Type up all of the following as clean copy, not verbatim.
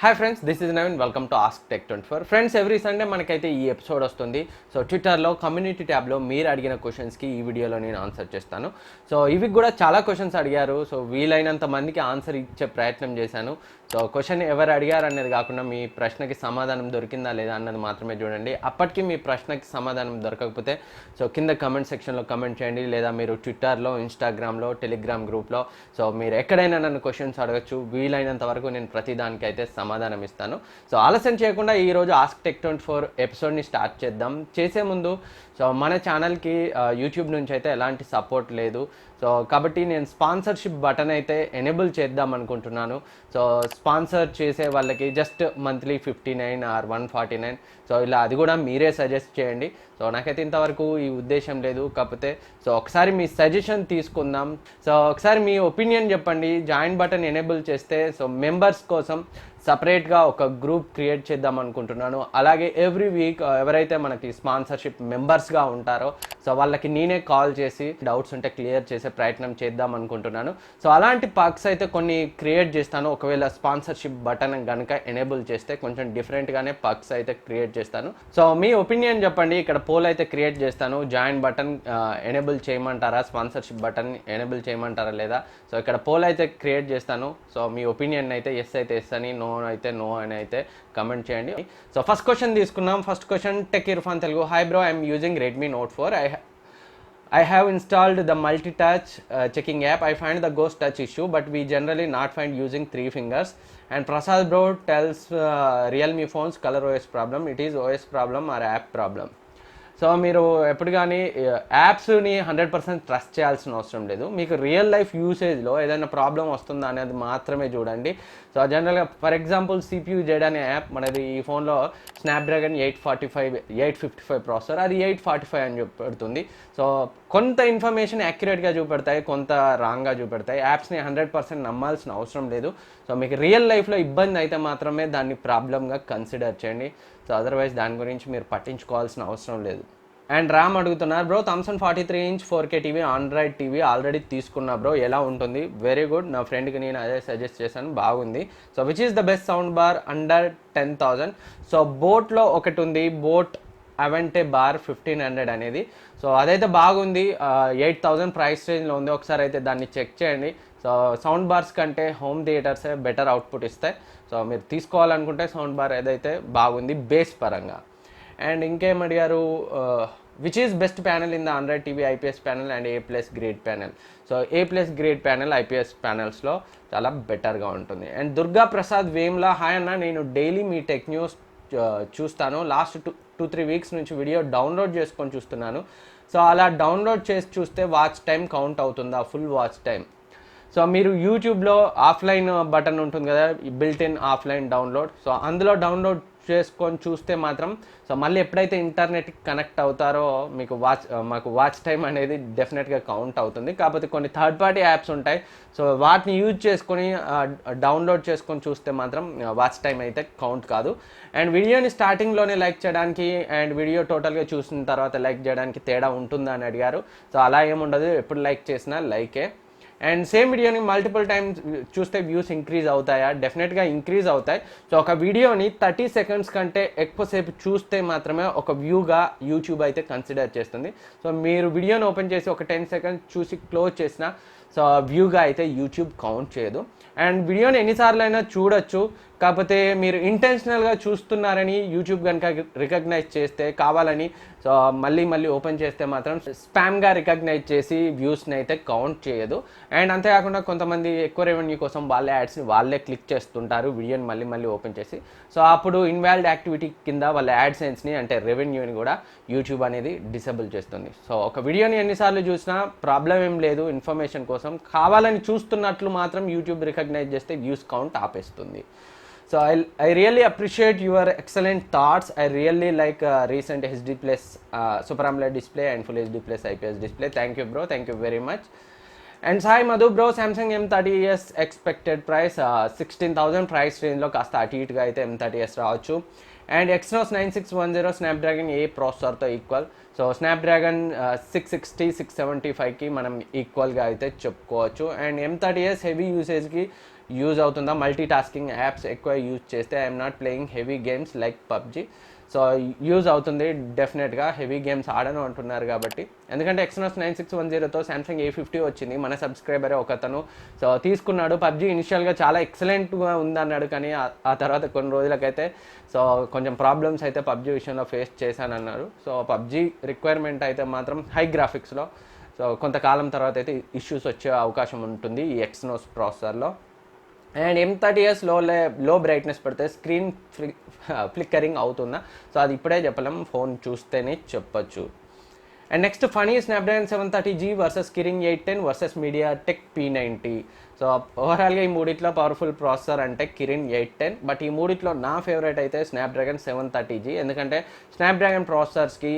Hi friends, this is Naveen. Welcome to ask tech 24. Friends, every Sunday మనకైతే ఈ episode వస్తుంది. So ట్విట్టర్లో community ట్యాబ్లో మీరు అడిగిన క్వశ్చన్స్కి ఈ వీడియోలో నేను ఆన్సర్ చేస్తాను. సో ఇవి కూడా చాలా క్వశ్చన్స్ అడిగారు. సో వీలైనంత మందికి ఆన్సర్ ఇచ్చే ప్రయత్నం చేశాను. సో క్వశ్చన్ ఎవరు అడిగారు అనేది కాకుండా మీ ప్రశ్నకి సమాధానం దొరికిందా లేదా అన్నది మాత్రమే చూడండి. అప్పటికి మీ ప్రశ్నకి సమాధానం దొరకకపోతే సో కింద కమెంట్ సెక్షన్లో కమెంట్ చేయండి, లేదా మీరు ట్విట్టర్లో, ఇన్స్టాగ్రామ్లో, టెలిగ్రామ్ గ్రూప్లో సో మీరు ఎక్కడైనా నన్ను క్వశ్చన్స్ అడగచ్చు. వీలైనంత వరకు నేను ప్రతిదానికి అయితే సమాధానం ఇస్తాను. సో ఆలస్యం చేయకుండా ఈరోజు ఆస్క్ టెక్ 24 ఎపిసోడ్ని స్టార్ట్ చేద్దాం. చేసే ముందు సో మన ఛానల్కి యూట్యూబ్ నుంచి అయితే ఎలాంటి సపోర్ట్ లేదు. సో కాబట్టి నేను స్పాన్సర్షిప్ బటన్ అయితే ఎనేబుల్ చేద్దాం అనుకుంటున్నాను. సో స్పాన్సర్ చేసే వాళ్ళకి జస్ట్ మంత్లీ 59 ఆర్ 149. సో ఇలా అది కూడా మీరే సజెస్ట్ చేయండి. సో నాకైతే ఇంతవరకు ఈ ఉద్దేశం లేదు. కాకపోతే సో ఒకసారి మీ సజెషన్ తీసుకుందాం. సో ఒకసారి మీ ఒపీనియన్ చెప్పండి. జాయిన్ బటన్ ఎనేబుల్ చేస్తే సో మెంబర్స్ కోసం సపరేట్గా ఒక గ్రూప్ క్రియేట్ చేద్దాం అనుకుంటున్నాను. అలాగే ఎవ్రీ వీక్ ఎవరైతే మనకి స్పాన్సర్షిప్ మెంబర్స్గా ఉంటారో సో వాళ్ళకి నేనే కాల్ చేసి డౌట్స్ ఉంటే క్లియర్ చేసే ప్రయత్నం చేద్దాం అనుకుంటున్నాను. సో అలాంటి పర్క్స్ అయితే కొన్ని క్రియేట్ చేస్తాను. ఒకవేళ స్పాన్సర్షిప్ బటన్ కనుక ఎనేబుల్ చేస్తే కొంచెం డిఫరెంట్గానే పర్క్స్ అయితే క్రియేట్ చేస్తాను. సో మీ ఒపీనియన్ చెప్పండి. ఇక్కడ పోల్ అయితే క్రియేట్ చేస్తాను. జాయిన్ బటన్ ఎనేబుల్ చేయమంటారా, స్పాన్సర్షిప్ బటన్ ఎనేబుల్ చేయమంటారా లేదా? సో ఇక్కడ పోల్ అయితే క్రియేట్ చేస్తాను. సో మీ ఒపీనియన్ అయితే ఎస్ అయితే ఎస్ అని, నో అయితే నో అని అయితే కమెంట్ చేయండి. సో ఫస్ట్ క్వశ్చన్ తీసుకున్నాం. First question tech Irfan Telugu. Hi bro, I'm using Redmi note 4. I have installed the multi-touch checking app. I find the ghost touch issue, but we generally not find using 3 fingers. And Prasad bro tells Realme phones color OS problem. It is OS problem or app problem. So మీరు ఎప్పుడు కానీ యాప్స్ని 100% trust చేయాల్సిన అవసరం లేదు. మీకు real life యూసేజ్లో ఏదైనా problem వస్తుందా అనేది మాత్రమే చూడండి. సో జనరల్గా ఫర్ ఎగ్జాంపుల్ CPU జెడ్ అనే యాప్ మనది ఈ ఫోన్లో స్నాప్డ్రాగన్ 855 ప్రాసెసర్, అది 845 అని చూపెడుతుంది. సో కొంత ఇన్ఫర్మేషన్ యాక్యురేట్గా చూపెడతాయి, కొంత రాంగ్గా చూపెడతాయి. యాప్స్ని 100% నమ్మాల్సిన అవసరం లేదు. సో మీకు రియల్ లైఫ్లో ఇబ్బంది అయితే మాత్రమే దాన్ని ప్రాబ్లమ్గా కన్సిడర్ చేయండి. సో అదర్వైజ్ దాని గురించి మీరు పట్టించుకోవాల్సిన అవసరం లేదు. అండ్ ర్యామ్ అడుగుతున్నారు bro. Thomson 43" 4K TV, Android TV already తీసుకున్నా బ్రో, ఎలా ఉంటుంది? Very good. నా ఫ్రెండ్కి నేను అదే సజెస్ట్ చేశాను, బాగుంది. So which is the best sound bar under 10,000? So బోట్లో ఒకటి ఉంది, బోట్ అవెంటే బార్ 1500 అనేది. సో అదైతే బాగుంది. 8000 ప్రైస్ రేంజ్లో ఉంది. ఒకసారి అయితే దాన్ని చెక్ చేయండి. సో సౌండ్ బార్స్ కంటే హోమ్ థియేటర్సే బెటర్ అవుట్పుట్ ఇస్తాయి. సో మీరు తీసుకోవాలనుకుంటే సౌండ్ బార్ ఏదైతే బాగుంది బేస్ పరంగా. అండ్ ఇంకేం అడిగారు, which is best panel in the Android TV, IPS panel and A+ grade panel? So A+ grade panel IPS ప్యానెల్స్లో చాలా బెటర్గా ఉంటుంది. అండ్ దుర్గా ప్రసాద్ వేమ్లా, హాయ్ అన్న, నేను డైలీ మీ టెక్ న్యూస్ చూస్తాను. లాస్ట్ 2-3 వీక్స్ నుంచి వీడియో డౌన్లోడ్ చేసుకొని చూస్తున్నాను. సో అలా డౌన్లోడ్ చేసి చూస్తే వాచ్ టైం కౌంట్ అవుతుందా? Full watch time. సో మీరు యూట్యూబ్లో ఆఫ్లైన్ బటన్ ఉంటుంది కదా, built in offline download. So అందులో డౌన్లోడ్ చేసుకొని చూస్తే మాత్రం సో మళ్ళీ ఎప్పుడైతే ఇంటర్నెట్కి కనెక్ట్ అవుతారో మాకు వాచ్ టైం అనేది డెఫినెట్గా కౌంట్ అవుతుంది. కాకపోతే కొన్ని థర్డ్ పార్టీ యాప్స్ ఉంటాయి. సో వాటిని యూజ్ చేసుకొని డౌన్లోడ్ చేసుకొని చూస్తే మాత్రం వాచ్ టైం అయితే కౌంట్ కాదు. అండ్ వీడియోని స్టార్టింగ్లోనే లైక్ చేయడానికి అండ్ వీడియో టోటల్గా చూసిన తర్వాత లైక్ చేయడానికి తేడా ఉంటుందా అని అడిగారు. సో అలా ఏముండదు, ఎప్పుడు లైక్ చేసినా లైకే. అండ్ సేమ్ వీడియోని మల్టిపుల్ టైమ్స్ చూస్తే వ్యూస్ ఇంక్రీజ్ అవుతాయా? డెఫినెట్గా ఇంక్రీజ్ అవుతాయి. సో ఒక వీడియోని 30 సెకండ్స్ కంటే ఎక్కువసేపు చూస్తే మాత్రమే ఒక వ్యూగా యూట్యూబ్ అయితే కన్సిడర్ చేస్తుంది. సో మీరు వీడియోని ఓపెన్ చేసి ఒక 10 సెకండ్స్ చూసి క్లోజ్ చేసినా సో వ్యూగా అయితే యూట్యూబ్ కౌంట్ చేయదు. అండ్ వీడియోని ఎన్నిసార్లు అయినా చూడొచ్చు. కాకపోతే మీరు ఇంటెన్షనల్గా చూస్తున్నారని యూట్యూబ్ కనుక రికగ్నైజ్ చేస్తే, కావాలని సో మళ్ళీ ఓపెన్ చేస్తే మాత్రం స్పామ్గా రికగ్నైజ్ చేసి వ్యూస్ని అయితే కౌంట్ చేయదు. అండ్ అంతేకాకుండా కొంతమంది ఎక్కువ రెవెన్యూ కోసం వాళ్ళే యాడ్స్ని వాళ్ళే క్లిక్ చేస్తుంటారు వీడియోని మళ్ళీ ఓపెన్ చేసి. సో అప్పుడు ఇన్వాలిడ్ యాక్టివిటీ కింద వాళ్ళ యాడ్సెన్స్ని అంటే రెవెన్యూని కూడా యూట్యూబ్ అనేది డిసేబుల్ చేస్తుంది. సో ఒక వీడియోని ఎన్నిసార్లు చూసినా ప్రాబ్లం ఏం లేదు. ఇన్ఫర్మేషన్ కోసం కావాలని చూస్తున్నట్లు మాత్రం యూట్యూబ్ రికగ్నైజ్ చేస్తే వ్యూస్ కౌంట్ ఆపేస్తుంది. So I really appreciate your excellent thoughts. I really like recent HD Plus Super AMOLED display and Full HD Plus IPS display. Thank you bro, thank you very much. And Sai Madhu bro, Samsung M30s expected price 16,000 price range లో కాస్త అటు ఇటుగా అయితే M30s రావచ్చు. And Exynos 9610 Snapdragon ఏ ప్రాసెసర్తో equal? So Snapdragon 660 675కి మనం ఈక్వల్గా అయితే చెప్పుకోవచ్చు. అండ్ M30s హెవీ యూసేజ్కి యూజ్ అవుతుందా, మల్టీ టాస్కింగ్ యాప్స్ ఎక్కువ యూజ్ చేస్తే I'm not playing heavy games like PUBG. So use అవుతుంది డెఫినెట్గా, హెవీ గేమ్స్ ఆడను అంటున్నారు కాబట్టి. ఎందుకంటే Exynos 9610తో సామ్సంగ్ A50 వచ్చింది, మన సబ్స్క్రైబరే ఒకతను. సో తీసుకున్నాడు. పబ్జీ ఇనిషియల్గా చాలా ఎక్సలెంట్గా ఉందన్నాడు, కానీ ఆ తర్వాత కొన్ని రోజులకైతే సో కొంచెం ప్రాబ్లమ్స్ అయితే పబ్జీ విషయంలో ఫేస్ చేశానన్నారు. సో పబ్జీ రిక్వైర్మెంట్ అయితే మాత్రం హై గ్రాఫిక్స్లో సో కొంతకాలం తర్వాత అయితే ఇష్యూస్ వచ్చే అవకాశం ఉంటుంది ఈ Exynos ప్రాసెసర్లో. అండ్ M30s లో బ్రైట్నెస్ పెడితే స్క్రీన్ ఫ్లిక్కరింగ్ అవుతుందా, సో అది ఇప్పుడే చెప్పలేం, ఫోన్ చూస్తేనే చెప్పచ్చు. And next Phani Snapdragon 730G versus Kirin 810 versus MediaTek P90. So ఓవరాల్గా ఈ మూడిట్లో పవర్ఫుల్ ప్రాసెసర్ అంటే కిరింగ్ 810, బట్ ఈ మూడిట్లో నా ఫేవరెట్ అయితే స్నాప్డ్రాగన్ 730G. ఎందుకంటే స్నాప్డ్రాగన్ ప్రాసెసర్స్కి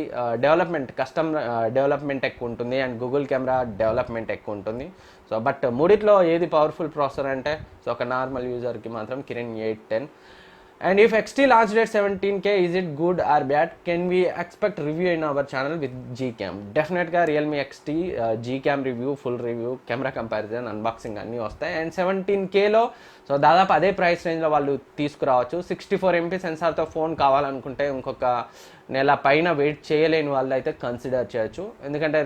కస్టమ్ డెవలప్మెంట్ ఎక్కువ ఉంటుంది అండ్ గూగుల్ కెమెరా డెవలప్మెంట్ ఎక్కువ ఉంటుంది. సో బట్ మూడిట్లో ఏది పవర్ఫుల్ ప్రాసెసర్ అంటే సో ఒక నార్మల్ యూజర్కి మాత్రం కిరింగ్ 810. And if XT launched at 17K, is it good or bad? Can we expect review in our channel with Gcam? Definitely Realme XT Gcam review, full review, camera comparison, unboxing అన్నీ వస్తాయి. And 17Kలో so దాదాపు అదే price రేంజ్లో వాళ్ళు తీసుకురావచ్చు. 64MP సెన్సార్తో phone కావాలనుకుంటే ఇంకొక నెల పైన వెయిట్ చేయలేని వాళ్ళు అయితే కన్సిడర్ చేయొచ్చు. ఎందుకంటే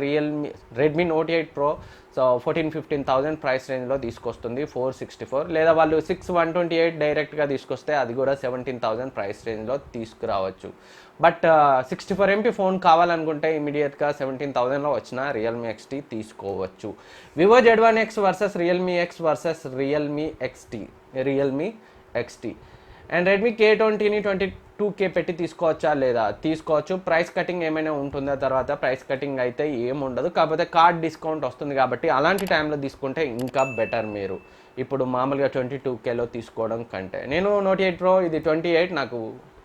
Redmi Note 8 Pro so 14-15,000 price రేంజ్లో తీసుకొస్తుంది 464, లేదా వాళ్ళు 6/128 డైరెక్ట్గా తీసుకొస్తే అది కూడా 17,000 ప్రైస్ రేంజ్లో తీసుకురావచ్చు. బట్ 64MP ఫోన్ కావాలనుకుంటే ఇమీడియట్గా 17,000లో వచ్చిన రియల్మీ XT తీసుకోవచ్చు. Vivo Z1X versus Realme X versus Realme XT. And Redmi K20ని 22K పెట్టి తీసుకోవచ్చా లేదా? తీసుకోవచ్చు. ప్రైస్ కటింగ్ ఏమైనా ఉంటుందా? తర్వాత ప్రైస్ కటింగ్ అయితే ఏముండదు, కాకపోతే కార్డ్ డిస్కౌంట్ వస్తుంది కాబట్టి అలాంటి టైంలో తీసుకుంటే ఇంకా బెటర్. మీరు ఇప్పుడు మామూలుగా 22Kలో తీసుకోవడం కంటే. నేను Note 8 Pro ఇది 28, నాకు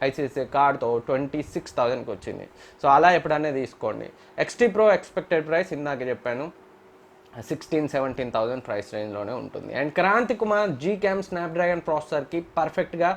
ఐసిఐసిఐ కార్డ్తో 26,000కి వచ్చింది. సో అలా ఎప్పుడైనా తీసుకోండి. XT Pro ఎక్స్పెక్టెడ్ ప్రైస్ ఇందాక చెప్పాను 16-17,000 ప్రైస్ రేంజ్లోనే ఉంటుంది. And Kranthi Kumar Gcam Snapdragon ప్రాసెసర్కి పర్ఫెక్ట్గా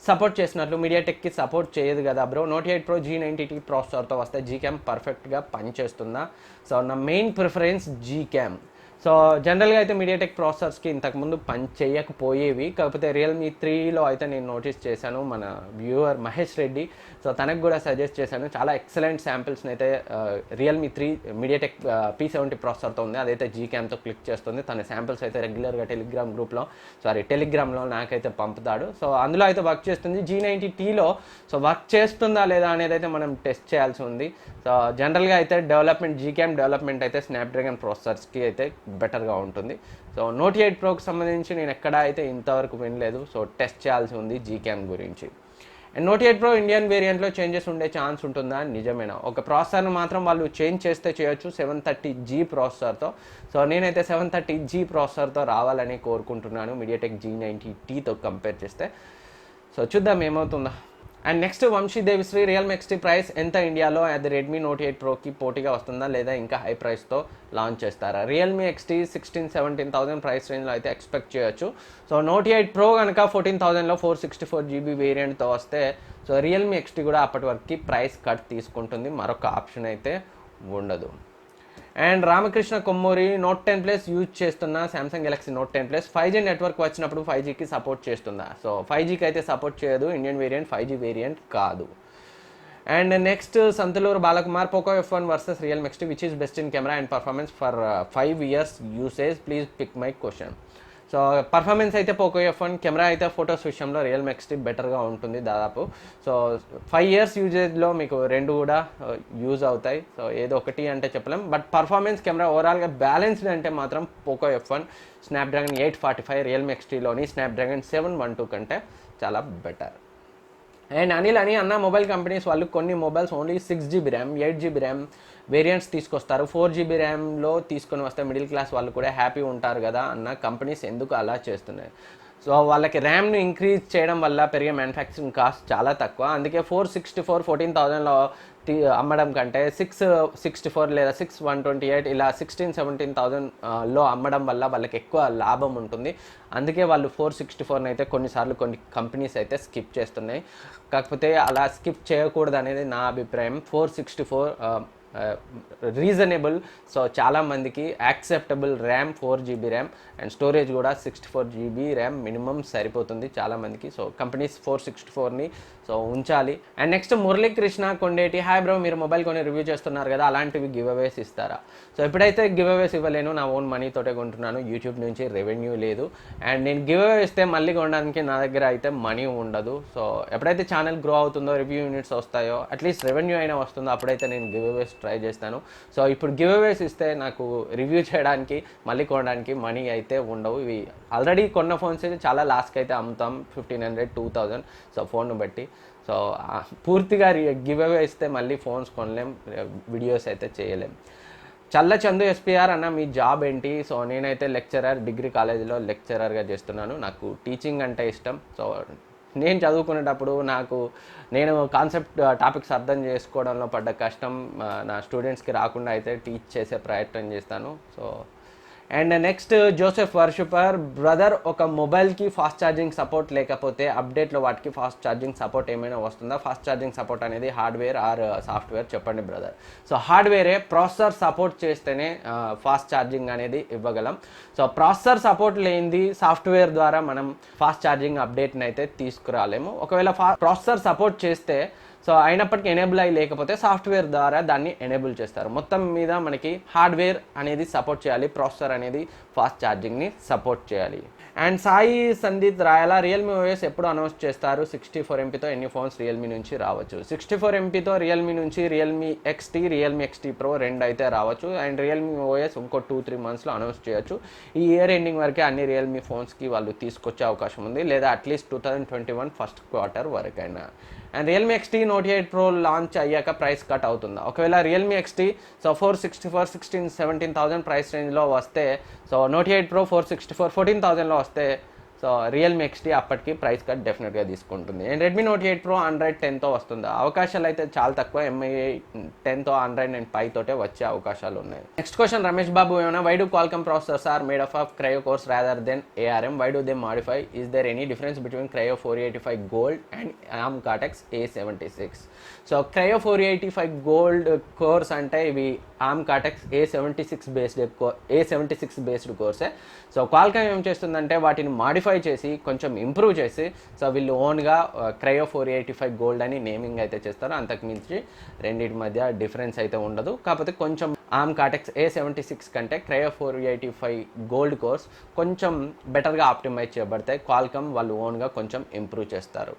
సపోర్ట్ చేసినట్లు మీడియాటెక్కి సపోర్ట్ చేయదు కదా బ్రో, Note 8 Pro G90T ప్రాసెసర్తో వస్తే Gcam పర్ఫెక్ట్గా పనిచేస్తుందా? సో నా మెయిన్ ప్రిఫరెన్స్ Gcam. సో జనరల్గా అయితే మీడియాటెక్ ప్రాసెసర్స్కి ఇంతకుముందు పని చేయకపోయేవి, కాకపోతే రియల్మీ 3లో అయితే నేను నోటీస్ చేశాను. మన వ్యూవర్ మహేష్ రెడ్డి సో తనకు కూడా సజెస్ట్ చేశాను, చాలా ఎక్సలెంట్ శాంపిల్స్ని అయితే రియల్మీ 3 మీడియాటెక్ P70 ప్రాసెసర్తో ఉంది, అదైతే Gcamతో క్లిక్ చేస్తుంది. తన శాంపిల్స్ అయితే రెగ్యులర్గా టెలిగ్రామ్లో నాకైతే పంపుతాడు. సో అందులో అయితే వర్క్ చేస్తుంది. G90Tలో సో వర్క్ చేస్తుందా లేదా అనేది అయితే మనం టెస్ట్ చేయాల్సి ఉంది. సో జనరల్గా అయితే Gcam డెవలప్మెంట్ అయితే స్నాప్డ్రాగన్ ప్రాసెసర్స్కి అయితే బెటర్గా ఉంటుంది. సో Note 8 Proకి సంబంధించి నేను ఎక్కడా అయితే ఇంతవరకు వినలేదు, సో టెస్ట్ చేయాల్సి ఉంది Gcam గురించి. అండ్ Note 8 Pro ఇండియన్ వేరియంట్లో చేంజెస్ ఉండే ఛాన్స్ ఉంటుందా? నిజమేనా? ఒక ప్రాసెసర్ను మాత్రం వాళ్ళు చేంజ్ చేస్తే చేయొచ్చు 730G ప్రాసెసర్తో. సో నేనైతే 730G ప్రాసెసర్తో రావాలని కోరుకుంటున్నాను మీడియాటెక్ G90Tతో కంపేర్ చేస్తే. సో చూద్దాం ఏమవుతుందా. And next Vamsi Devisri Realme XT price ఎంత ఇండియాలో? అది రెడ్మీ Note 8 Proకి పోటీగా వస్తుందా లేదా ఇంకా హై ప్రైస్తో లాంచ్ చేస్తారా? రియల్మీ XT 16-17,000 ప్రైస్ రేంజ్లో అయితే ఎక్స్పెక్ట్ చేయొచ్చు. సో Note 8 Pro కనుక 14,000లో 464GB వేరియంట్తో వస్తే సో రియల్మీ XT కూడా అప్పటి వరకు ప్రైస్ కట్ తీసుకుంటుంది, మరొక ఆప్షన్ అయితే ఉండదు. And Ramakrishna Kommuri Note 10 Plus use చేస్తున్న Samsung Galaxy Note 10 Plus 5G network వచ్చినప్పుడు 5Gకి సపోర్ట్ చేస్తుందా? సో 5Gకి అయితే సపోర్ట్ చేయదు, ఇండియన్ వేరియంట్ 5G వేరియంట్ కాదు. And next Santhaluru Balakumar Poco F1 versus Realme XT which is best in camera and performance for 5 years usage, please pick my question. So performance అయితే Poco F1, camera అయితే photos విషయంలో Realme XT బెటర్గా ఉంటుంది దాదాపు. So 5 years యూజేజ్లో మీకు రెండు కూడా use అవుతాయి. సో ఏదో ఒకటి అంటే చెప్పలేం, బట్ పర్ఫార్మెన్స్ కెమెరా ఓవరాల్గా బ్యాలెన్స్డ్ అంటే మాత్రం పోకో F1 స్నాప్డ్రాగన్ 845 రియల్మీ XTలోని స్నాప్డ్రాగన్ 712 కంటే చాలా బెటర్. అండ్ అనిల్ అన్న మొబైల్ కంపెనీస్ వాళ్ళు కొన్ని mobiles only 6GB RAM 8GB RAM variants తీసుకొస్తారు, 4GB ర్యామ్లో తీసుకొని వస్తే మిడిల్ క్లాస్ వాళ్ళు కూడా హ్యాపీ ఉంటారు కదా అన్న కంపెనీస్ ఎందుకు అలా చేస్తున్నాయి? సో వాళ్ళకి ర్యామ్ను ఇంక్రీజ్ చేయడం వల్ల పెరిగే మ్యానుఫ్యాక్చరింగ్ కాస్ట్ చాలా తక్కువ, అందుకే 464 14,000లో అమ్మడం కంటే 664 లేదా 6/128 ఇలా 16-17,000లో అమ్మడం వల్ల వాళ్ళకి ఎక్కువ లాభం ఉంటుంది. అందుకే వాళ్ళు 464 అయితే కొన్నిసార్లు కొన్ని కంపెనీస్ అయితే స్కిప్ చేస్తున్నాయి. కాకపోతే అలా స్కిప్ చేయకూడదు అనేది నా అభిప్రాయం. 464 రీజనబుల్. సో చాలామందికి acceptable RAM 4 GB RAM and storage కూడా 64 GB ర్యామ్ మినిమం సరిపోతుంది చాలామందికి. సో కంపెనీస్ 464ని సో ఉంచాలి. And next Muralikrishna Kondeti, hi bro, మీరు మొబైల్ కొని రివ్యూ చేస్తున్నారు కదా, అలాంటివి గివ్ అవేస్ ఇస్తారా? సో ఎప్పుడైతే గివ్ అవేస్ ఇవ్వలేను, నా ఓన్ మనీతోటే కొంటున్నాను, యూట్యూబ్ నుంచి రెవెన్యూ లేదు. అండ్ నేను గివ్ అవే ఇస్తే మళ్ళీ కొనడానికి నా దగ్గర అయితే మనీ ఉండదు. సో ఎప్పుడైతే ఛానల్ గ్రో అవుతుందో, రివ్యూ యూనిట్స్ వస్తాయో, అట్లీస్ట్ రెవెన్యూ అయినా వస్తుందో, అప్పుడైతే నేను గివ్ అవేస్ ట్రై చేస్తాను. సో ఇప్పుడు గివ్ అవేస్ ఇస్తే నాకు రివ్యూ చేయడానికి మళ్ళీ కొనడానికి మనీ అయితే ఉండవు. ఇవి ఆల్రెడీ కొన్న ఫోన్స్ అయితే చాలా లాస్ట్కి అయితే అమ్ముతాం, 1500 2000. సో ఫోన్ను బట్టి. సో పూర్తిగా గివ్ అవే ఇస్తే మళ్ళీ ఫోన్స్ కొనలేం, వీడియోస్ అయితే చేయలేం. చల్ల చందు ఎస్పీఆర్ అన్న, మీ జాబ్ ఏంటి? సో నేనైతే లెక్చరర్, డిగ్రీ కాలేజీలో లెక్చరర్గా చేస్తున్నాను. నాకు టీచింగ్ అంటే ఇష్టం. సో నేను చదువుకునేటప్పుడు నేను కాన్సెప్ట్ టాపిక్స్ అర్థం చేసుకోవడంలో పడ్డ కష్టం నా స్టూడెంట్స్కి రాకుండా అయితే టీచ్ చేసే ప్రయత్నం చేస్తాను. So and next Joseph worshipper, brother, ఒక మొబైల్కి ఫాస్ట్ ఛార్జింగ్ సపోర్ట్ లేకపోతే అప్డేట్లో వాటికి ఫాస్ట్ ఛార్జింగ్ సపోర్ట్ ఏమైనా వస్తుందా? ఫాస్ట్ ఛార్జింగ్ సపోర్ట్ అనేది హార్డ్వేర్ ఆర్ సాఫ్ట్వేర్ చెప్పండి బ్రదర్. సో హార్డ్వేరే, ప్రాసెసర్ సపోర్ట్ చేస్తేనే ఫాస్ట్ ఛార్జింగ్ అనేది ఇవ్వగలం. సో ప్రాసెసర్ సపోర్ట్ లేనిది సాఫ్ట్వేర్ ద్వారా మనం ఫాస్ట్ ఛార్జింగ్ అప్డేట్ని అయితే తీసుకురాలేము. ఒకవేళ ప్రాసెసర్ సపోర్ట్ చేస్తే సో అయినప్పటికీ ఎనేబుల్ అయ్యి లేకపోతే సాఫ్ట్వేర్ ద్వారా దాన్ని ఎనేబుల్ చేస్తారు. మొత్తం మీద మనకి హార్డ్వేర్ అనేది సపోర్ట్ చేయాలి, ప్రాసెసర్ అనేది ఫాస్ట్ ఛార్జింగ్ని సపోర్ట్ చేయాలి. And Sai Sandeep Rayala, Realme OS ఎప్పుడు అనౌన్స్ చేస్తారు? 64 MBతో ఎన్ని ఫోన్స్ రియల్మీ నుంచి రావచ్చు? 64 MBతో రియల్మీ నుంచి Realme XT, Realme XT Pro 2 అయితే రావచ్చు. అండ్ రియల్మీ ఓఎస్ ఇంకో 2-3 మంత్స్లో అనౌన్స్ చేయొచ్చు. ఈ ఇయర్ ఎండింగ్ వరకే అన్ని రియల్మీ ఫోన్స్కి వాళ్ళు తీసుకొచ్చే అవకాశం ఉంది, లేదా అట్లీస్ట్ 2021 ఫస్ట్ క్వార్టర్ వరకైనా. And Realme XT Note 8 Pro launch అయ్యాక ప్రైస్ కట్ అవుతుందా? ఒకవేళ రియల్మీ XT సో 464, 16, 17,000 ప్రైస్ రేంజ్లో వస్తే, సో Note 8 Pro 464, 14,000లో వస్తే, సో రియల్మీ XT అప్పటికి ప్రైస్ కట్ డెఫినెట్గా తీసుకుంటుంది. And Redmi Note 8 Pro Android 10తో వస్తుందా? అవకాశాలు అయితే చాలా తక్కువ. MI 10తో Android అండ్ Pie తోటే వచ్చే అవకాశాలు ఉన్నాయి. నెక్స్ట్ క్వశ్చన్ రమేష్ బాబు, ఏమైనా why do Qualcomm processors are made of Cryo cores rather than ARM? Why do they modify? Is there any difference between Cryo 485 Gold and ARM Cortex A76? So Cryo 485 Gold cores అంటే ఇవి ARM Cortex A76 based కోర్సే. సో Qualcomm ఏం చేస్తుందంటే వాటిని modify చేసి కొంచెం improve చేసి సో వీళ్ళు ఓన్గా Cryo 485 Gold అని నేమింగ్ అయితే చేస్తారు. అంతకుమించి రెండింటి మధ్య డిఫరెన్స్ అయితే ఉండదు. కాకపోతే కొంచెం ARM Cortex A76 కంటే Cryo 485 Gold కోర్స్ కొంచెం బెటర్గా ఆప్టిమైజ్ చేయబడతాయి. Qualcomm వాళ్ళు ఓన్గా కొంచెం ఇంప్రూవ్ చేస్తారు.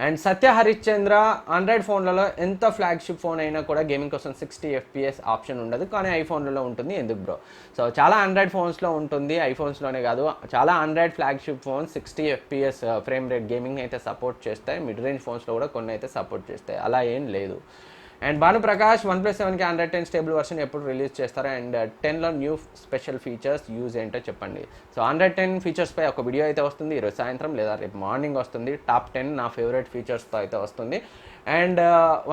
అండ్ సత్య హరిశ్చంద్ర, ఆండ్రాయిడ్ ఫోన్లలో ఎంత ఫ్లాగ్షిప్ ఫోన్ అయినా కూడా గేమింగ్ కోసం 60 FPS ఆప్షన్ ఉండదు, కానీ ఐఫోన్లలో ఉంటుంది, ఎందుకు బ్రో? సో చాలా ఆండ్రాయిడ్ ఫోన్స్లో ఉంటుంది, ఐఫోన్స్లోనే కాదు, చాలా Android flagship phones 60 FPS frame rate gaming అయితే సపోర్ట్ చేస్తాయి. మిడ్ రేంజ్ ఫోన్స్లో కూడా కొన్ని అయితే సపోర్ట్ చేస్తాయి, అలా ఏం లేదు. అండ్ భానుప్రకాష్, OnePlus 7కి Android 10 స్టేబుల్ వర్షన్ ఎప్పుడు రిలీజ్ చేస్తారు? అండ్ 10లో న్యూ స్పెషల్ ఫీచర్స్ యూజ్ ఏంటో చెప్పండి. సో Android 10 ఫీచర్స్పై ఒక వీడియో అయితే వస్తుంది ఈరోజు సాయంత్రం లేదా రేపు మార్నింగ్ వస్తుంది. టాప్ 10 నా ఫేవరెట్ ఫీచర్స్తో అయితే వస్తుంది. అండ్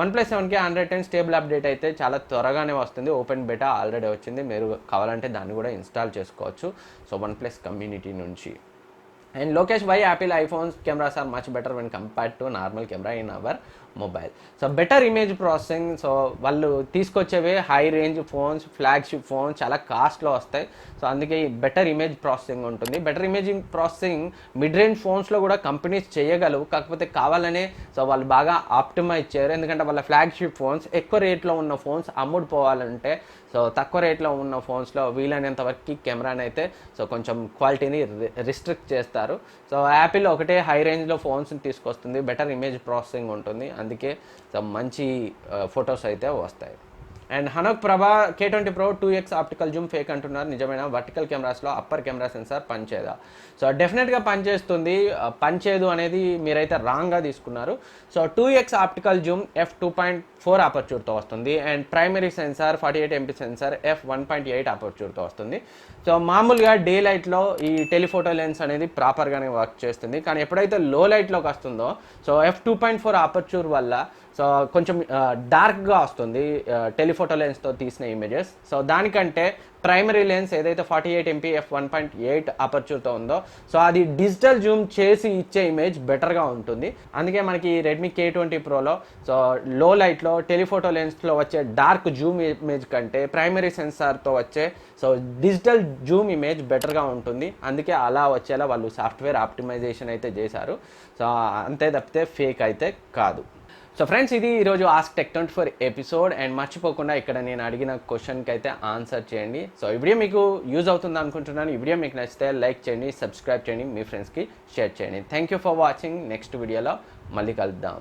OnePlus 7కి Android 10 స్టేబుల్ అప్డేట్ అయితే చాలా త్వరగానే వస్తుంది. ఓపెన్ బెటా ఆల్రెడీ వచ్చింది, మీరు కావాలంటే దాన్ని కూడా ఇన్స్టాల్ చేసుకోవచ్చు. సో OnePlus కమ్యూనిటీ నుంచి. And Lokesh, why Apple iPhones cameras are much better when compared to normal camera in our mobile? So better image processing. So వాళ్ళు తీసుకొచ్చేవే high range phones, flagship phones చాలా కాస్ట్లో వస్తాయి. సో అందుకే ఈ better image processing ఉంటుంది. Better image processing mid range ఫోన్స్లో కూడా కంపెనీస్ చేయగలవు, కాకపోతే కావాలనే సో వాళ్ళు బాగా ఆప్టిమైజ్ చేయరు. ఎందుకంటే వాళ్ళ ఫ్లాగ్షిప్ ఫోన్స్ ఎక్కువ రేట్లో ఉన్న ఫోన్స్ అమ్ముడుపోవాలంటే సో తక్కువ రేట్లో ఉన్న ఫోన్స్లో వీలైనంత వరకు కెమెరాని అయితే సో కొంచెం క్వాలిటీని రిస్ట్రిక్ట్ చేస్తారు. సో యాపిల్ ఒకటే హై రేంజ్లో ఫోన్స్ని తీసుకొస్తుంది, బెటర్ ఇమేజ్ ప్రాసెసింగ్ ఉంటుంది, అందుకే సో మంచి ఫొటోస్ అయితే వస్తాయి. అండ్ హనక్ ప్రభా, K20 Pro 2x optical Zoom fake అంటున్నారు, నిజమైన వర్టికల్ కెమెరాస్లో అప్పర్ కెమెరా సెన్సార్ పనిచేయదా? సో డెఫినెట్గా పనిచేస్తుంది. పనిచేయదు అనేది మీరైతే రాంగ్గా తీసుకున్నారు. So 2x optical Zoom f2.4 అపర్చూర్తో వస్తుంది. And primary sensor 48 MP sensor f1.8 అపర్చూర్తో వస్తుంది. సో మామూలుగా డే లైట్లో ఈ టెలిఫోటో లెన్స్ అనేది ప్రాపర్గానే వర్క్ చేస్తుంది, కానీ ఎప్పుడైతే లో లైట్లోకి వస్తుందో సో f2.4 అపర్చూర్ వల్ల సో కొంచెం డార్క్గా వస్తుంది టెలిఫోటో లెన్స్తో తీసిన ఇమేజెస్. సో దానికంటే ప్రైమరీ లెన్స్ ఏదైతే 48 MP f1.8 అపర్చర్తో ఉందో సో అది డిజిటల్ జూమ్ చేసి ఇచ్చే ఇమేజ్ బెటర్గా ఉంటుంది. అందుకే మనకి రెడ్మీ K20 ప్రోలో సో లో లైట్లో టెలిఫోటో లెన్స్లో వచ్చే డార్క్ జూమ్ ఇమేజ్ కంటే ప్రైమరీ సెన్సార్తో వచ్చే సో డిజిటల్ జూమ్ ఇమేజ్ బెటర్గా ఉంటుంది. అందుకే అలా వచ్చేలా వాళ్ళు సాఫ్ట్వేర్ ఆప్టిమైజేషన్ అయితే చేశారు. సో అంతే తప్పితే ఫేక్ అయితే కాదు. సో ఫ్రెండ్స్, ఇది ఈరోజు ఆస్క్ టెక్ 24 ఎపిసోడ్. అండ్ మర్చిపోకుండా ఇక్కడ నేను అడిగిన క్వశ్చన్కి అయితే ఆన్సర్ చేయండి. సో ఈ వీడియో మీకు యూజ్ అవుతుంది అనుకుంటున్నాను. ఈ వీడియో మీకు నచ్చితే లైక్ చేయండి, సబ్స్క్రైబ్ చేయండి, మీ ఫ్రెండ్స్కి షేర్ చేయండి. Thank you for watching. Next వీడియోలో మళ్ళీ కలుద్దాం.